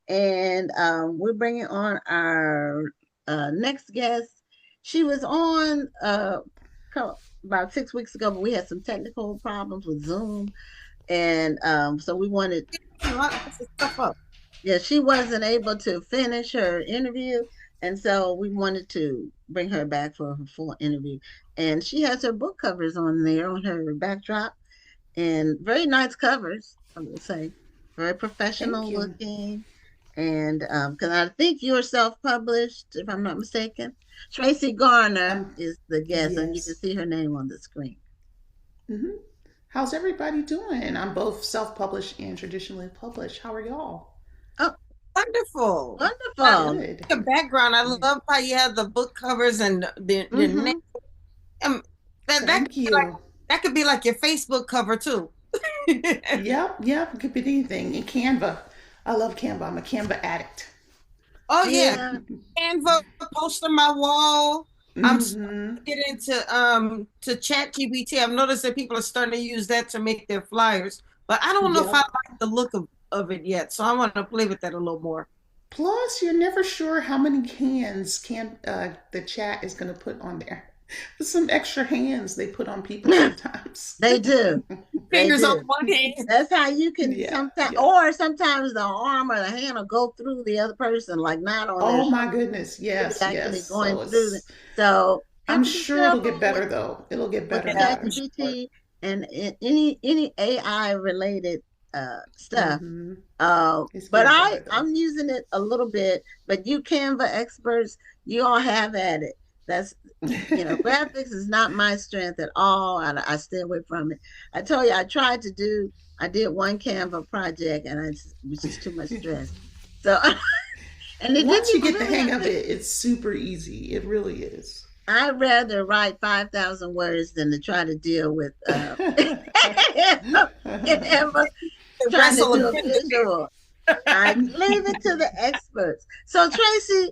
And we're bringing on our next guest. She was on about 6 weeks ago, but we had some technical problems with Zoom, and so we wanted. Lots of stuff up. Yeah, she wasn't able to finish her interview, and so we wanted to bring her back for her full interview. And she has her book covers on there on her backdrop, and very nice covers, I will say, very Thank professional you. looking. And because I think you're self-published, if I'm not mistaken. Tracee Garner Um, is the guest, and you can yes. see her name on the screen. hmm How's everybody doing? I'm both self-published and traditionally published. How are y'all? Oh, Wonderful. I love wonderful. Good. the background. I Yeah. love how you have the book covers and the name. Mm-hmm. Um, that could Thank be like you. your Facebook cover too. Yep, yep. It could be anything. And Canva. I love Canva. I'm a Canva addict. Oh yeah, Yeah. Canva post on my wall. I'm starting Mm-hmm. to get into to Chat GBT. I've noticed that people are starting to use that to make their flyers, but I don't know if I Yep. like the look of it yet. So I want to play with that a little more. Plus, you're never sure how many hands can the chat is going to put on there. Some extra hands they put on people sometimes. They do. They Fingers on do. one hand. That's how you can Yeah, sometimes, yeah. or sometimes the arm or the hand will go through the other person, like not on their Oh my shoulder, goodness. really Yes, actually yes. going So through the. it's So have I'm to be sure it'll get careful better though. It'll get with better and Yeah, for better. sure. ChatGPT and any AI related stuff. Hmm It's But getting better though. I'm using it a little bit. But you Canva experts, you all have at it. That's graphics is not my strength at all, and I stay away from it. I told you I did one Canva project, and it was just too much stress. So, and it didn't Once you even get the really hang have of to. it, it's super easy. It really is. I'd rather write 5,000 words than to try to deal with Canva The trying to wrestle do a against visual. I leave it to the experts. So, Tracee,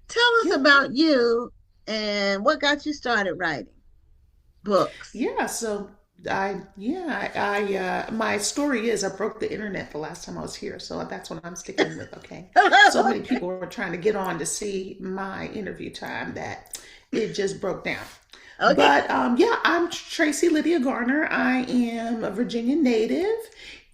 tell us Yep. about you and what got you started writing books. Yeah, so my story is I broke the internet the last time I was here, so that's what I'm sticking with, okay? So many people were trying to get on to see my interview time that it just broke down. Okay. But yeah, I'm Tracee Lydia Garner. I am a Virginia native,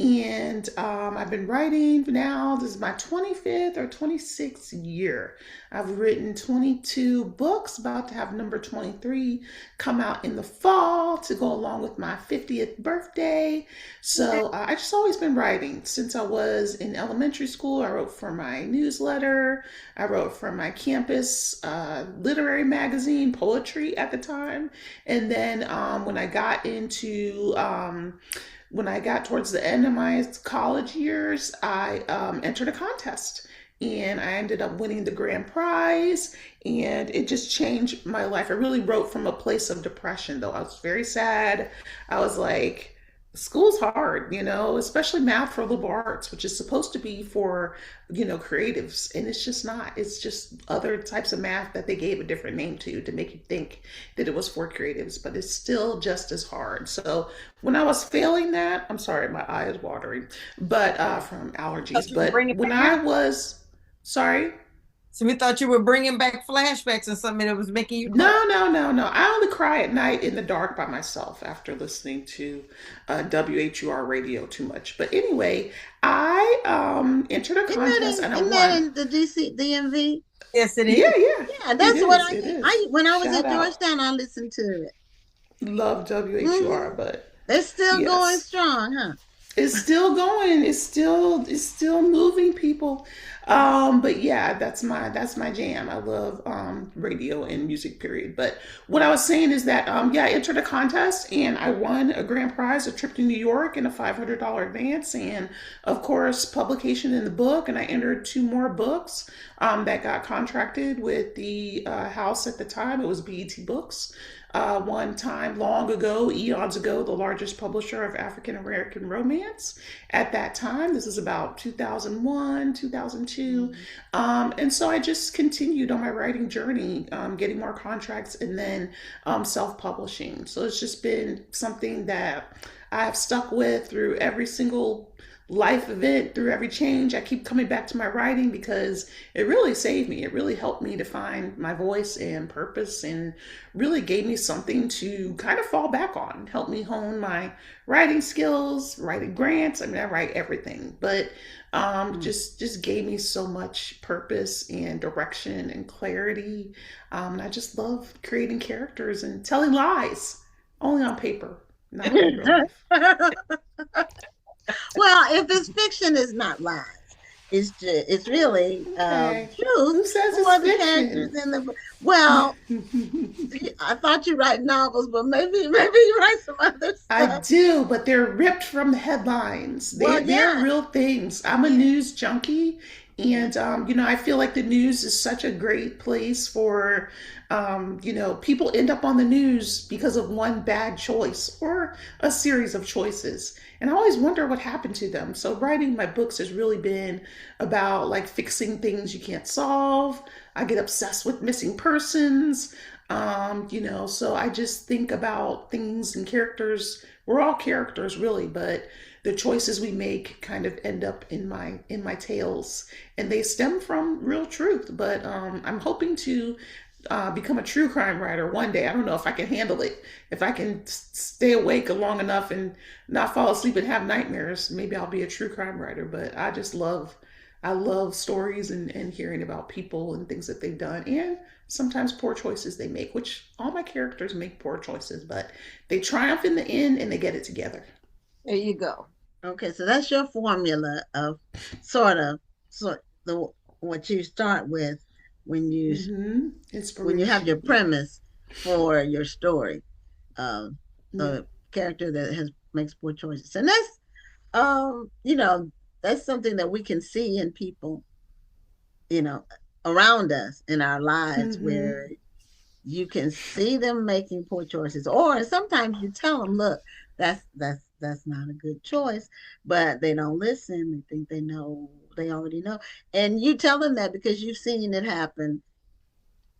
and I've been writing now. This is my 25th or 26th year. I've written 22 books, about to have number 23 come out in the fall to go along with my 50th birthday. So I just always been writing since I was in elementary school. I wrote for my newsletter. I wrote for my campus literary magazine, poetry at the time. And then when I got towards the end of my college years, I entered a contest and I ended up winning the grand prize, and it just changed my life. I really wrote from a place of depression, though. I was very sad. I was like, school's hard, especially math for liberal arts, which is supposed to be for, creatives. And it's just not. It's just other types of math that they gave a different name to make you think that it was for creatives, but it's still just as hard. So when I was failing that, I'm sorry, my eye is watering, but from thought allergies. you were But bringing when back I memories. was, sorry, So we thought you were bringing back flashbacks and something that was making you cry. no, no, no, no. I only cry at night in the dark by myself after listening to WHUR radio too much. But anyway, I entered a contest and I Isn't that won. in the DC DMV? Yes, it Yeah, is. yeah, Yeah, it that's what is. It I is. when I was Shout at out. Georgetown, I listened to it. Love WHUR, Hmm. but They're still going yes. strong, huh? It's still going. It's still moving people. But yeah, that's my jam. I love radio and music period. But what I was saying is that yeah, I entered a contest and I won a grand prize, a trip to New York and a $500 advance, and of course publication in the book. And I entered two more books that got contracted with the house at the time. It was BET Books. One time long ago, eons ago, the largest publisher of African American romance at that time. This is about 2001, 2002. Mhm. And so I just continued on my writing journey, getting more contracts and then self publishing. So it's just been something that I've stuck with through every single life event, through every change. I keep coming back to my writing because it really saved me. It really helped me to find my voice and purpose, and really gave me something to kind of fall back on. Helped me hone my writing skills, writing grants. I mean, I write everything, but just gave me so much purpose and direction and clarity. And I just love creating characters and telling lies, only on paper, not in real life. Well, if it's fiction, it's not lies. It's really Okay. truth Who says for it's the characters fiction? in the book. Well, I thought you write novels, but maybe you write some other I stuff. do, but they're ripped from the headlines. Well, They're yeah, real things. I'm a yeah, news junkie, yeah. and I feel like the news is such a great place for, people end up on the news because of one bad choice or a series of choices, and I always wonder what happened to them. So writing my books has really been about like fixing things you can't solve. I get obsessed with missing persons. So I just think about things and characters. We're all characters really, but the choices we make kind of end up in my tales, and they stem from real truth. But I'm hoping to become a true crime writer one day. I don't know if I can handle it. If I can stay awake long enough and not fall asleep and have nightmares, maybe I'll be a true crime writer. But I love stories and hearing about people and things that they've done, and sometimes poor choices they make, which all my characters make poor choices, but they triumph in the end and they get it together. There you go. Okay, so that's your formula of sort of the what you start with when you when you have your Inspiration. Yeah. premise for your story. Um, Yeah. a character that has makes poor choices, and that's um, you know, that's something that we can see in people, you know, around us in our lives Mm-hmm. where you can see them making poor choices, or sometimes you tell them, look, that's not a good choice, but they don't listen. They think they know, they already know, and you tell them that because you've seen it happen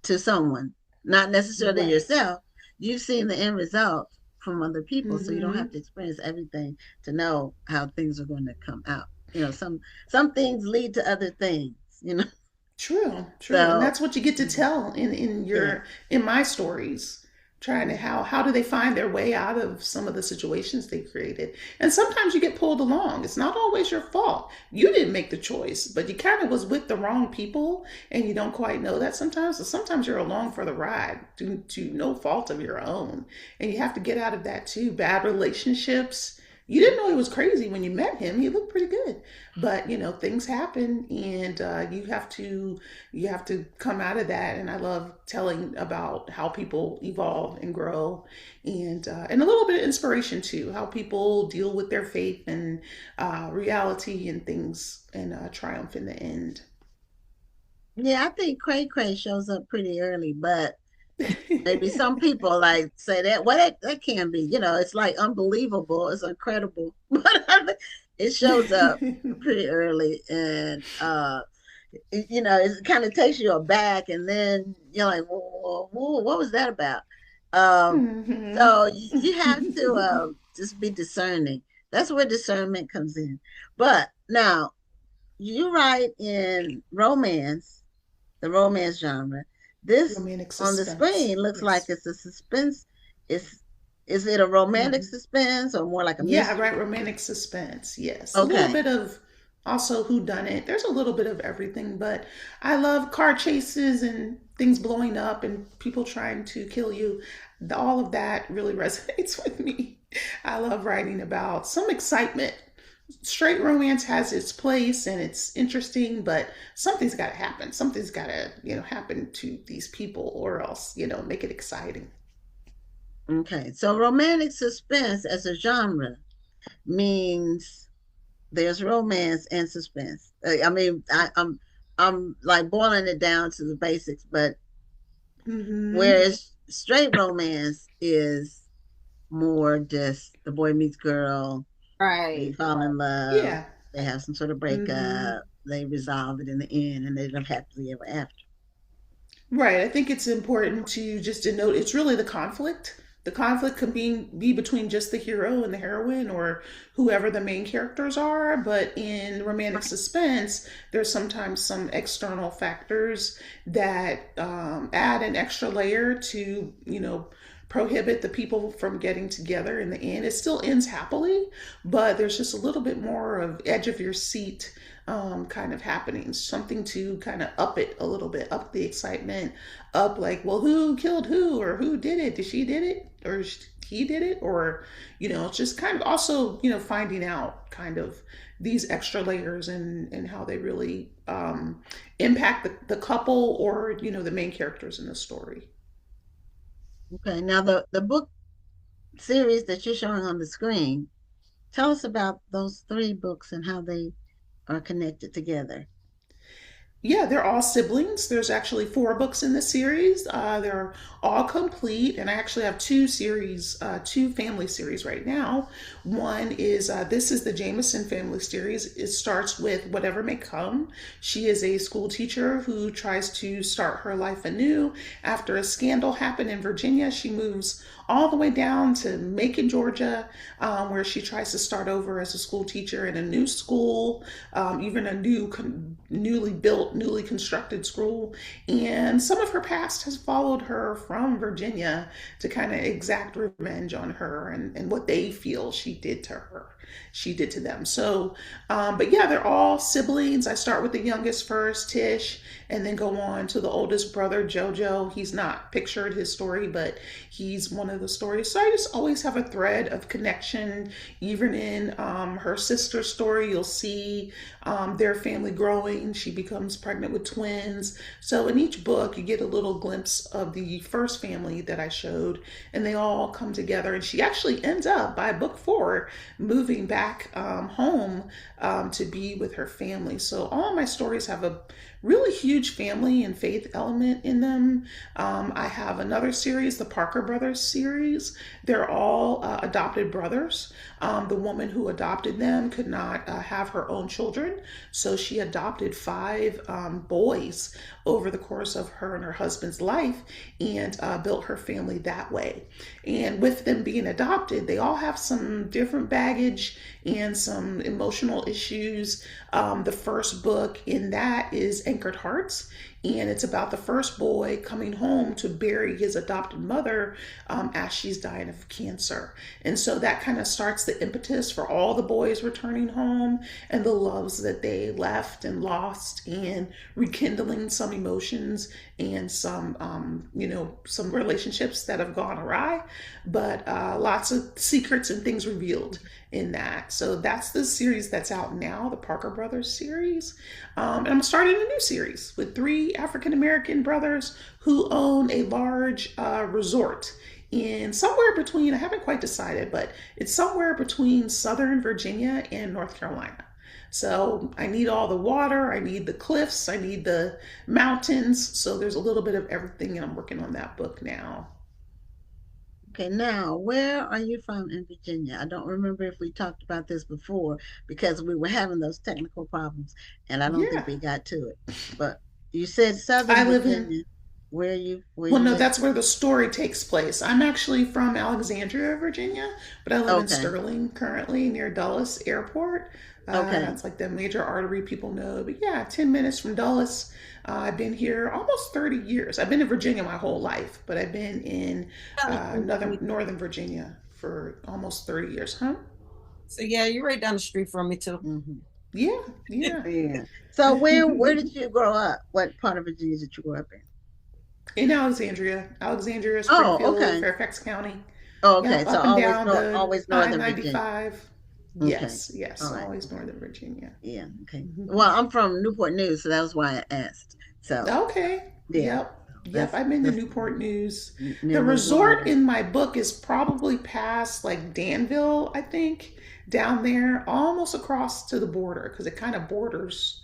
to someone, not necessarily Right. yourself. You've seen the end result from other people, so you don't have Mm-hmm. to experience everything to know how things are going to come out. Some things lead to other things. True, true. And So that's what you get to tell in yeah, in my stories. Trying to how do they find their way out of some of the situations they created. And sometimes you get pulled along. It's not always your fault. You didn't make the choice, but you kind of was with the wrong people and you don't quite know that sometimes. So sometimes you're along for the ride to no fault of your own. And you have to get out of that too. Bad relationships. You didn't know he was crazy when you met him. He looked pretty good, but things happen, and you have to come out of that. And I love telling about how people evolve and grow, and a little bit of inspiration too, how people deal with their faith and reality and things, and triumph in the end. yeah, I think Cray Cray shows up pretty early, but maybe some people like say that. Well, that can be. It's like unbelievable. It's incredible, but it shows up pretty early, and it kind of takes you aback, and then you're like, whoa, whoa, what was that about? Um, Hmm. so you have to just be discerning. That's where discernment comes in. But now you write in the romance genre. This Romantic on the suspense. screen looks like Yes. it's a suspense. Is it a romantic Mm-hmm. suspense or more like a Yeah, right. mystery? Romantic suspense. Yes. A little Okay. bit of also who done it. There's a little bit of everything, but I love car chases and things blowing up and people trying to kill you. All of that really resonates with me. I love writing about some excitement. Straight romance has its place and it's interesting, but something's got to happen. Something's got to, happen to these people, or else, make it exciting. Okay. So romantic suspense as a genre means there's romance and suspense. I mean, I'm like boiling it down to the basics, but Mm-hmm. whereas straight romance is more just the boy meets girl, they Right. fall in love, Yeah. they have some sort of Mm-hmm. breakup, they resolve it in the end, and they live happily ever after. Right. I think it's important to just denote it's really the conflict The conflict can be between just the hero and the heroine or whoever the main characters are, but in romantic suspense, there's sometimes some external factors that add an extra layer to, prohibit the people from getting together in the end. It still ends happily, but there's just a little bit more of edge of your seat kind of happenings, something to kind of up it a little bit, up the excitement, up like, well, who killed who or who did it? Did she did it or he did it? Or, just kind of also, finding out kind of these extra layers and how they really impact the couple or, the main characters in the story. Okay, now the book series that you're showing on the screen, tell us about those three books and how they are connected together. Yeah, they're all siblings. There's actually four books in the series. They're all complete, and I actually have two family series right now. One is this is the Jameson family series. It starts with Whatever May Come. She is a school teacher who tries to start her life anew after a scandal happened in Virginia. She moves all the way down to Macon, Georgia, where she tries to start over as a school teacher in a new school, even a newly built, newly constructed school. And some of her past has followed her from Virginia to kind of exact revenge on her and what they feel she did to her. She did to them. So, but yeah, they're all siblings. I start with the youngest first, Tish, and then go on to the oldest brother, Jojo. He's not pictured his story, but he's one of the stories. So I just always have a thread of connection. Even in her sister's story, you'll see their family growing. She becomes pregnant with twins. So in each book, you get a little glimpse of the first family that I showed, and they all come together. And she actually ends up, by book 4, moving back home to be with her family. So all my stories have a really huge family and faith element in them. I have another series, the Parker Brothers series. They're all adopted brothers. The woman who adopted them could not have her own children, so she adopted 5 boys over the course of her and her husband's life and built her family that way. And with them being adopted, they all have some different baggage and some emotional issues. The first book in that is Anchored Hearts, and it's about the first boy coming home to bury his adopted mother as she's dying of cancer. And so that kind of starts the impetus for all the boys returning home and the loves that they left and lost, and rekindling some emotions and some relationships that have gone awry, but lots of secrets and things revealed in that. So that's the series that's out now, the Parker Brothers series. And I'm starting a new series with 3 African American brothers who own a large resort in somewhere between, I haven't quite decided, but it's somewhere between Southern Virginia and North Carolina. So I need all the water, I need the cliffs, I need the mountains. So there's a little bit of everything, and I'm working on that book now. Okay, now where are you from in Virginia? I don't remember if we talked about this before because we were having those technical problems and I don't think Yeah, we got to it. But you said I Southern live in, Virginia. Where well, you no, live? that's where the story takes place. I'm actually from Alexandria, Virginia, but I live in Okay. Sterling currently near Dulles Airport. Okay. That's like the major artery people know. But yeah, 10 minutes from Dulles. I've been here almost 30 years. I've been in Virginia my whole life, but I've been in Northern Virginia for almost 30 years, huh? So yeah, you're right down the street from me too. Hmm. Yeah, yeah. Yeah. So where did you grow up? What part of Virginia did you grow up in? In Alexandria, Oh, Springfield, okay. Fairfax County. Oh, okay. Yep, So up and down the always I Northern Virginia. 95. Okay. Yes, All yes, right. always Northern Virginia. Yeah. Okay. Mhm. Well, I'm from Newport News, so that was why I asked. So Okay. yeah, Yep. Yep. that's I've been to that's Newport News. near The resort Louisiana. in my book is probably past like Danville, I think, down there, almost across to the border, because it kind of borders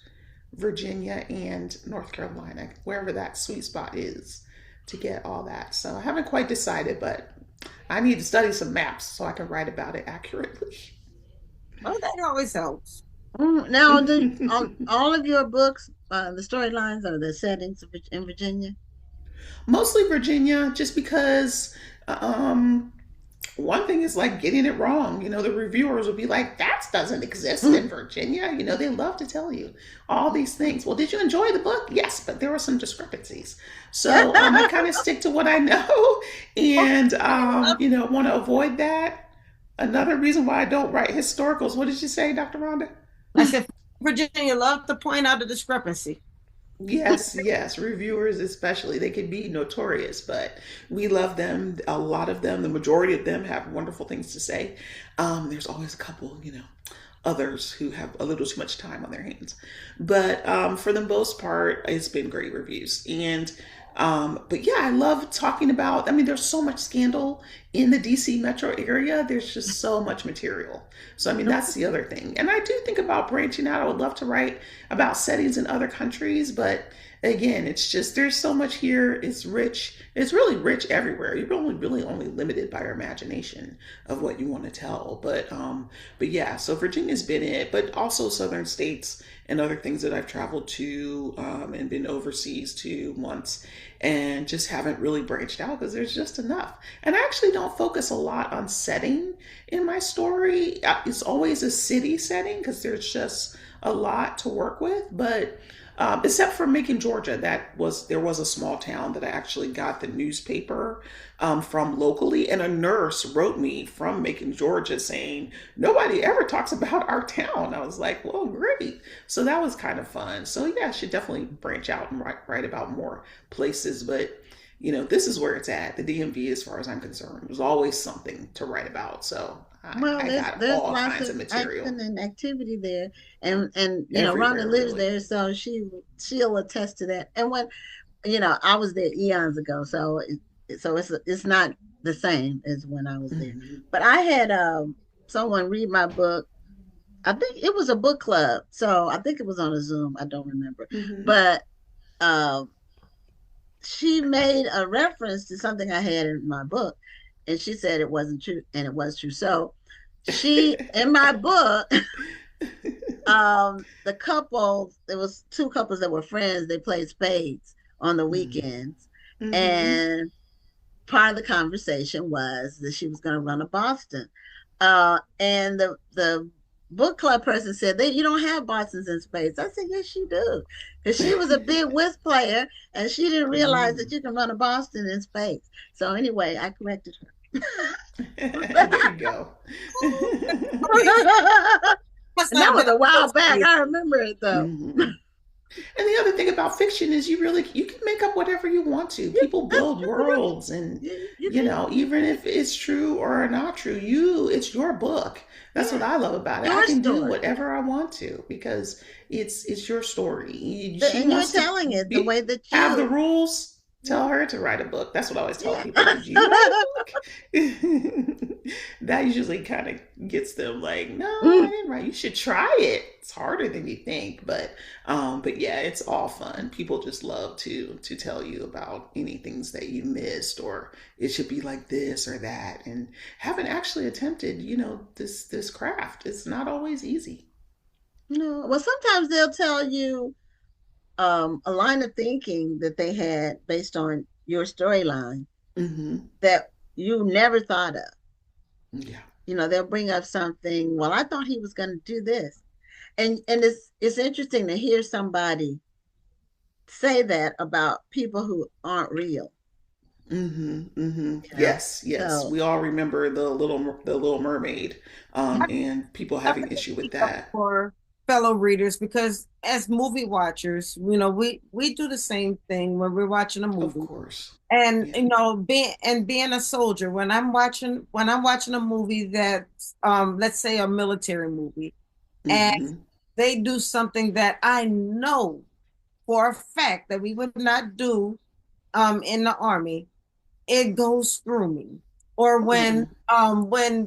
Virginia and North Carolina, wherever that sweet spot is to get all that. So I haven't quite decided, but I need to study some maps so I can write about it accurately. Well, that always helps. Now, all of your books, the storylines or the settings in Virginia? Mostly Virginia, just because um, one thing is like getting it wrong. The reviewers will be like, that doesn't exist in Virginia. They love to tell you all these things. Well, did you enjoy the book? Yes, but there were some discrepancies. So I kind of stick to what I know and, want to avoid that. Another reason why I don't write historicals. What did you say, Dr. Rhonda? I said Virginia love to point out a discrepancy. Yes, yes. Reviewers, especially, they can be notorious, but we love them. A lot of them, the majority of them, have wonderful things to say. There's always a couple, others who have a little too much time on their hands. But for the most part, it's been great reviews. But yeah, I love talking about, there's so much scandal in the DC metro area. There's just so much material. So, that's the other thing. And I do think about branching out. I would love to write about settings in other countries, but again, it's just, there's so much here. It's rich. It's really rich everywhere. You're really only limited by your imagination of what you want to tell. But yeah, so Virginia's been it, but also southern states and other things that I've traveled to and been overseas to once, and just haven't really branched out because there's just enough. And I actually don't focus a lot on setting in my story. It's always a city setting because there's just a lot to work with. But except for Macon, Georgia, there was a small town that I actually got the newspaper from locally, and a nurse wrote me from Macon, Georgia, saying nobody ever talks about our town. I was like, well, great. So that was kind of fun. So yeah, I should definitely branch out and write about more places. But this is where it's at. The DMV, as far as I'm concerned, there's always something to write about. So I got there's all lots kinds of of material. action and activity there, and Everywhere, Rhonda lives really. there, so she'll attest to that. And when I was there eons ago, so it's not the same as when I was there. Hmm. But I had someone read my book. I think it was a book club, so I think it was on a Zoom. I don't remember, Hmm. but um, she made a reference to something I had in my book, and she said it wasn't true, and it was true. So she in my book, the couple, there was two couples that were friends. They played spades on the weekends, Hmm. and part of the conversation was that she was going to run a Boston. And the book club person said that you don't have Bostons in spades. I said, yes, you do. Because she was a big whist player and she didn't realize that Mm. you can run a Boston in spades. So anyway, I corrected her. There you go. Must And not that have was been a a while close back. read. I remember it though. Hmm. And the other thing about fiction is you can make up whatever you want to. People build worlds, and You can. even if it's true or not true, it's your book. That's what Yeah. I love about it. I Your can do story. whatever I want to because it's your story. She And you're wants to telling it the be way that have the you. rules. Tell Yeah. her to write a book. That's what I always tell people. Yeah. Did you write a book? That usually kind of gets them like, no, I didn't write. You should try it. It's harder than you think, but yeah, it's all fun. People just love to tell you about any things that you missed, or it should be like this or that, and haven't actually attempted, this craft. It's not always easy. No. Well, sometimes they'll tell you a line of thinking that they had based on your storyline Hmm. that you never thought of. Yeah. They'll bring up something. Well, I thought he was going to do this, and it's interesting to hear somebody say that about people who aren't real. Hmm. Hmm. You know, Yes, yes. so We all remember the Little Mermaid, and people I having issue with speak up that. for fellow readers because as movie watchers, we do the same thing when we're watching a Of movie. course. And Yeah. being a soldier, when I'm watching a movie that's let's say a military movie, and Hmm. they do something that I know for a fact that we would not do in the army, it goes through me. Or when Hmm.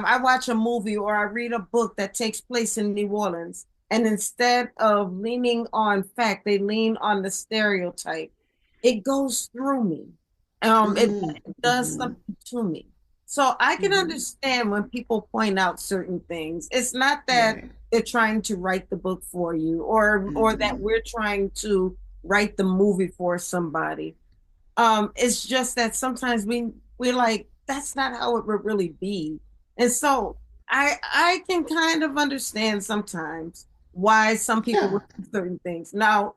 I watch a movie or I read a book that takes place in New Orleans, and instead of leaning on fact, they lean on the stereotype. It goes through me. It does Hmm. something to me. So I can Hmm. understand when people point out certain things. It's not that Right. they're trying to write the book for you, or that Hmm. we're trying to write the movie for somebody. It's just that sometimes we're like, that's not how it would really be. And so I can kind of understand sometimes why some people Yeah. would do certain things. Now,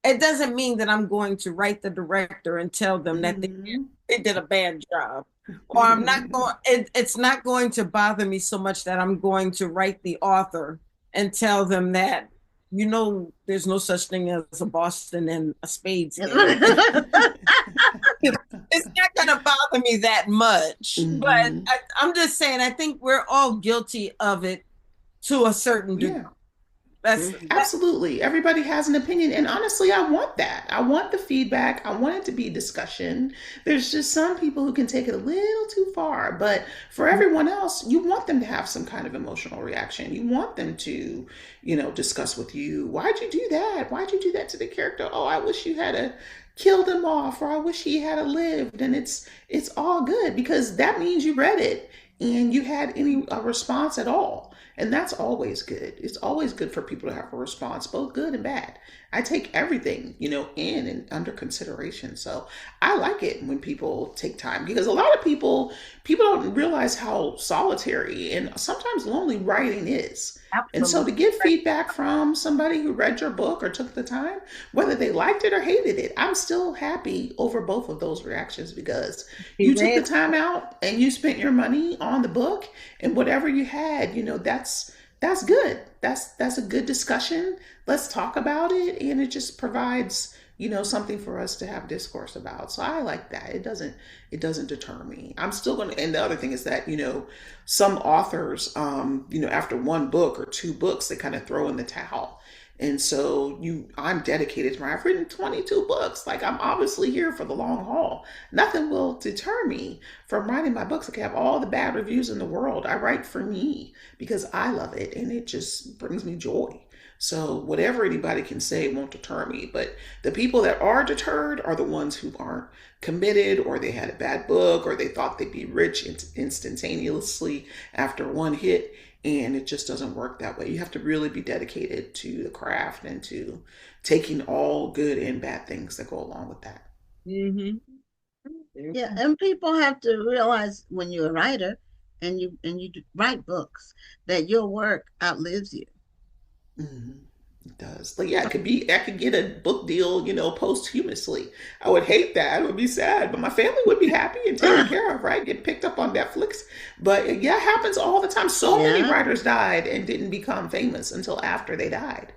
it doesn't mean that I'm going to write the director and tell them that Hmm. they did a bad job. Or I'm not going, it's not going to bother me so much that I'm going to write the author and tell them that, there's no such thing as a Boston and a Spades game. It's not going to bother me that much. But Hmm. I'm just saying, I think we're all guilty of it to a certain degree. Yeah. Mhm. That's Absolutely. Everybody has an opinion. And honestly, I want that. I want the feedback. I want it to be discussion. There's just some people who can take it a little too far. But for everyone else, you want them to have some kind of emotional reaction. You want them to, discuss with you, why'd you do that? Why'd you do that to the character? Oh, I wish you had a killed him off, or I wish he had a lived. And it's all good because that means you read it and you had any a response at all. And that's always good. It's always good for people to have a response, both good and bad. I take everything, in and under consideration. So I like it when people take time because a lot of people don't realize how solitary and sometimes lonely writing is. And so to absolutely get right. feedback from somebody who read your book or took the time, whether they liked it or hated it, I'm still happy over both of those reactions because He you took the read. time out and you spent your money on the book and whatever you had, that's good. That's a good discussion. Let's talk about it, and it just provides something for us to have discourse about. So I like that. It doesn't deter me. I'm still going to. And the other thing is that some authors, after one book or two books, they kind of throw in the towel. And so I'm dedicated to I've written 22 books. Like I'm obviously here for the long haul. Nothing will deter me from writing my books. I can have all the bad reviews in the world. I write for me because I love it and it just brings me joy. So whatever anybody can say won't deter me. But the people that are deterred are the ones who aren't committed or they had a bad book or they thought they'd be rich instantaneously after one hit. And it just doesn't work that way. You have to really be dedicated to the craft and to taking all good and bad things that go along with that. Mm-hmm. Yeah, and people have to realize when you're a writer and you write books that your work outlives you. Mm-hmm. It does. Like, yeah, it could be, I could get a book deal, posthumously. I would hate that. It would be sad, but my family would be happy and taken care of, right? Get picked up on Netflix. But yeah, it happens all the time. So many Yeah, writers died and didn't become famous until after they died.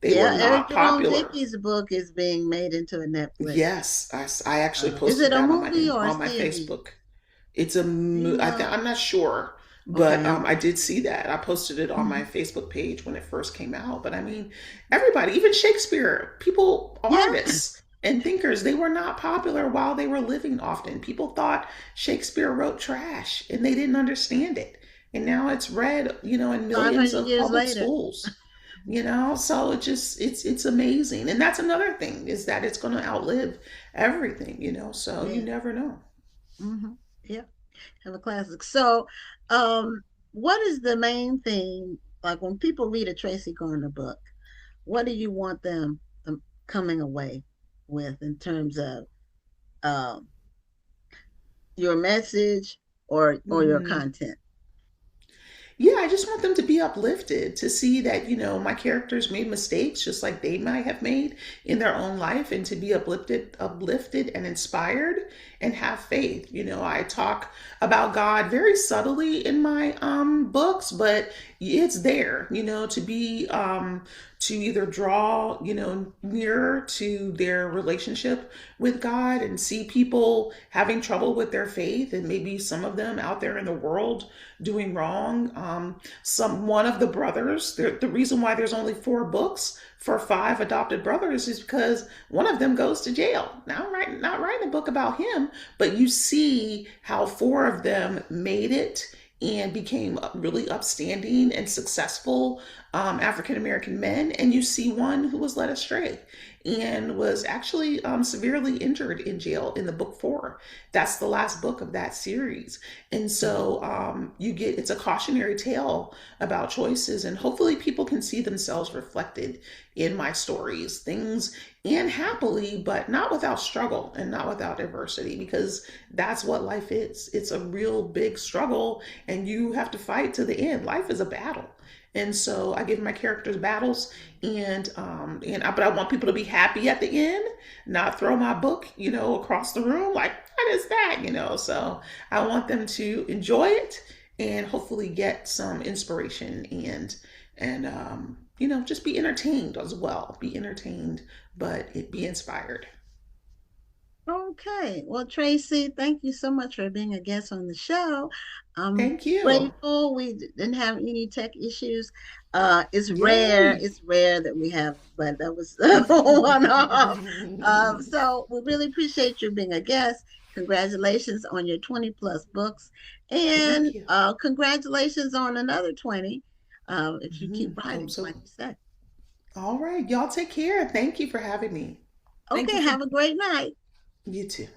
They were yeah. Eric not Jerome popular. Dickey's book is being made into a Netflix. Yes, I actually Is posted it a that movie or a on my series? Facebook. It's a Do you know? I'm not sure, but Okay. I did see that. I posted it on my Mhm. Facebook page when it first came out. But I mean, everybody, even Shakespeare, people, Yeah, artists and thinkers, they were not popular while they were living often. People thought Shakespeare wrote trash and they didn't understand it. And now it's read, in millions 500 of years public later. schools. So it's amazing. And that's another thing is that it's going to outlive everything, so you Yeah. never know. Hmm. Yeah. Have a classic. So, um, what is the main thing? Like when people read a Tracy Garner book, what do you want them coming away with in terms of um, your message or your Hmm. content? Yeah, I just want them to be uplifted to see that, my characters made mistakes just like they might have made in their own life and to be uplifted and inspired and have faith. I talk about God very subtly in my books, but it's there, to either draw, nearer to their relationship with God and see people having trouble with their faith and maybe some of them out there in the world doing wrong. One of the brothers, the reason why there's only 4 books for 5 adopted brothers is because one of them goes to jail. Now, I'm not writing a book about him, but you see how 4 of them made it and became really upstanding and successful African American men, and you see one who was led astray. and was actually severely injured in jail in the book four. That's the last book of that series. And so you get, it's a cautionary tale about choices, and hopefully people can see themselves reflected in my stories. Things end happily, but not without struggle and not without adversity, because that's what life is. It's a real big struggle, and you have to fight to the end. Life is a battle. And so I give my characters battles, but I want people to be happy at the end, not throw my book, across the room like, what is that, So I want them to enjoy it and hopefully get some inspiration and just be entertained as well. Be entertained, but be inspired. Okay. Well, Tracee, thank you so much for being a guest on the show. I'm Thank you. grateful we didn't have any tech issues. It's rare. Yay. It's rare that we have, but that was one off. So we really appreciate you being a guest. Congratulations on your 20 plus books, and Thank you. congratulations on another 20 if you keep Hope writing, so. like you said. All right. Y'all take care. Thank you for having me. Thank you Okay. for Have a great night. You too.